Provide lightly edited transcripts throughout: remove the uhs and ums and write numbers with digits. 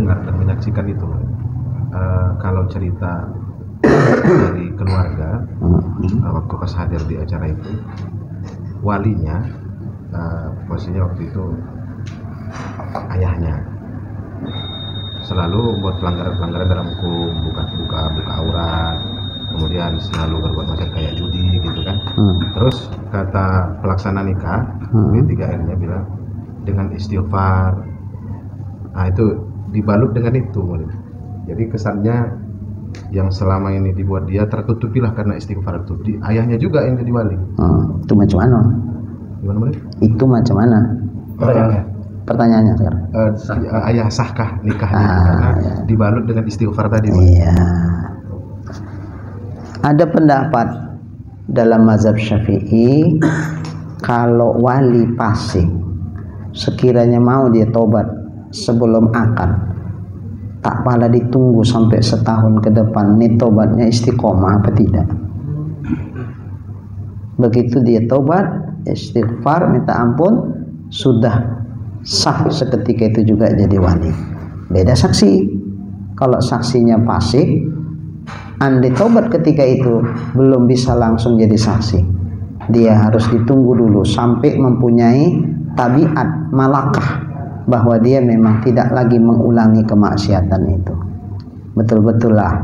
mendengar dan menyaksikan itu, kalau cerita dari keluarga waktu pas hadir di acara itu, walinya posisinya waktu itu ayahnya selalu buat pelanggaran dalam hukum, buka aurat, kemudian selalu berbuat macam kayak judi gitu kan. Terus kata pelaksana nikah B3N-nya bilang dengan istighfar. Nah itu dibalut dengan itu. Jadi kesannya yang selama ini dibuat dia tertutupilah karena istighfar itu. Ayahnya juga yang jadi wali. Itu macam mana? Gimana boleh? Itu macam mana? Pertanyaannya sekarang. Ayah sahkah nikahnya karena dibalut dengan istighfar tadi. Iya. Ada pendapat dalam mazhab Syafi'i kalau wali fasik sekiranya mau dia tobat sebelum akad, tak pala ditunggu sampai setahun ke depan nih tobatnya istiqomah apa tidak. Begitu dia tobat, istighfar, minta ampun, sudah sah seketika itu juga jadi wali. Beda saksi. Kalau saksinya fasik, andai tobat ketika itu belum bisa langsung jadi saksi, dia harus ditunggu dulu sampai mempunyai tabiat malakah bahwa dia memang tidak lagi mengulangi kemaksiatan itu. Betul-betul lah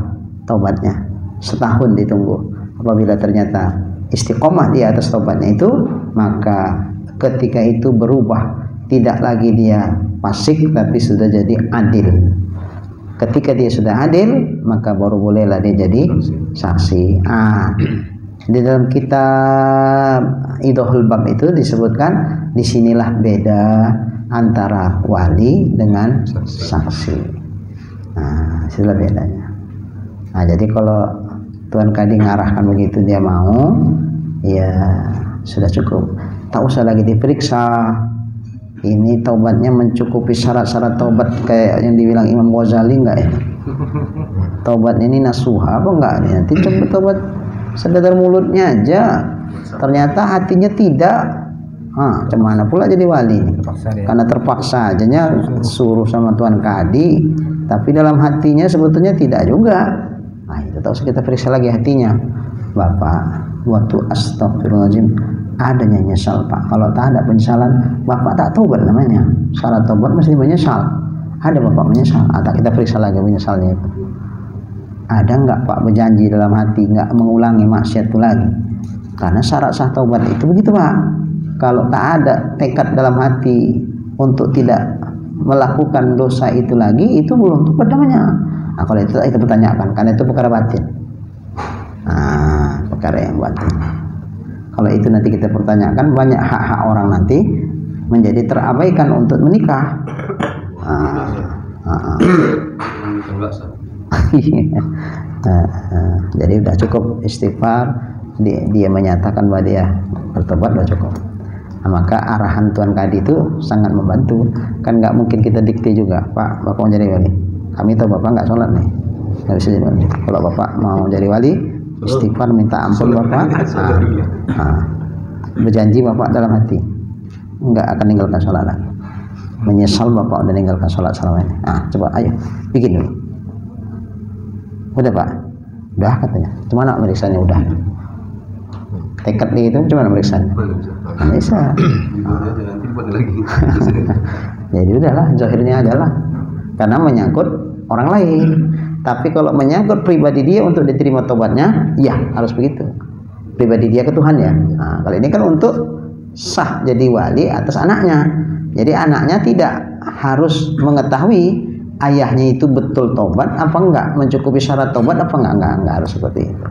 tobatnya setahun ditunggu. Apabila ternyata istiqomah di atas tobatnya itu, maka ketika itu berubah, tidak lagi dia fasik tapi sudah jadi adil. Ketika dia sudah adil, maka baru bolehlah dia jadi saksi. Di dalam kitab Idhul Bab itu disebutkan, disinilah beda antara wali dengan saksi. Itulah bedanya. Jadi kalau Tuan Kadi ngarahkan begitu dia mau, ya sudah cukup. Tak usah lagi diperiksa. Ini taubatnya mencukupi syarat-syarat taubat kayak yang dibilang Imam Ghazali enggak ya? Taubat ini nasuha apa enggak? Nanti coba taubat sekedar mulutnya aja, ternyata hatinya tidak. Cuman pula jadi wali ini? Karena terpaksa ajanya suruh sama Tuan Kadi, tapi dalam hatinya sebetulnya tidak juga. Itu tak usah kita periksa lagi hatinya. Bapak, waktu astagfirullahaladzim adanya nyesal Pak. Kalau tak ada penyesalan, Bapak tak tobat namanya. Syarat tobat mesti menyesal. Ada Bapak menyesal? Tak kita periksa lagi penyesalnya itu. Ada enggak Pak berjanji dalam hati enggak mengulangi maksiat itu lagi? Karena syarat sah tobat itu begitu Pak. Kalau tak ada tekad dalam hati untuk tidak melakukan dosa itu lagi, itu belum tobat namanya. Kalau itu kita pertanyakan, karena itu perkara batin. Perkara yang batin. Kalau itu nanti kita pertanyakan, banyak hak-hak orang nanti menjadi terabaikan untuk menikah. Jadi udah cukup istighfar, dia menyatakan bahwa dia bertobat, udah cukup. Maka arahan Tuan Kadi itu sangat membantu. Kan nggak mungkin kita dikte juga, Pak, Bapak mau jadi wali. Kami tahu Bapak nggak sholat nih, nggak bisa jadi wali. Kalau Bapak mau jadi wali, istighfar, minta ampun Bapak, berjanji Bapak dalam hati nggak akan meninggalkan sholat lagi. Menyesal Bapak udah meninggalkan sholat selama ini. Coba ayo bikin dulu. Udah Pak, udah katanya. Cuma nak meriksanya udah. Tekad nih itu cuma meriksanya. Bisa. Jadi udahlah, zahirnya adalah karena menyangkut orang lain. Tapi kalau menyangkut pribadi dia untuk diterima tobatnya, ya harus begitu. Pribadi dia ke Tuhan ya. Kalau ini kan untuk sah jadi wali atas anaknya. Jadi anaknya tidak harus mengetahui ayahnya itu betul tobat apa enggak, mencukupi syarat tobat apa enggak harus seperti itu.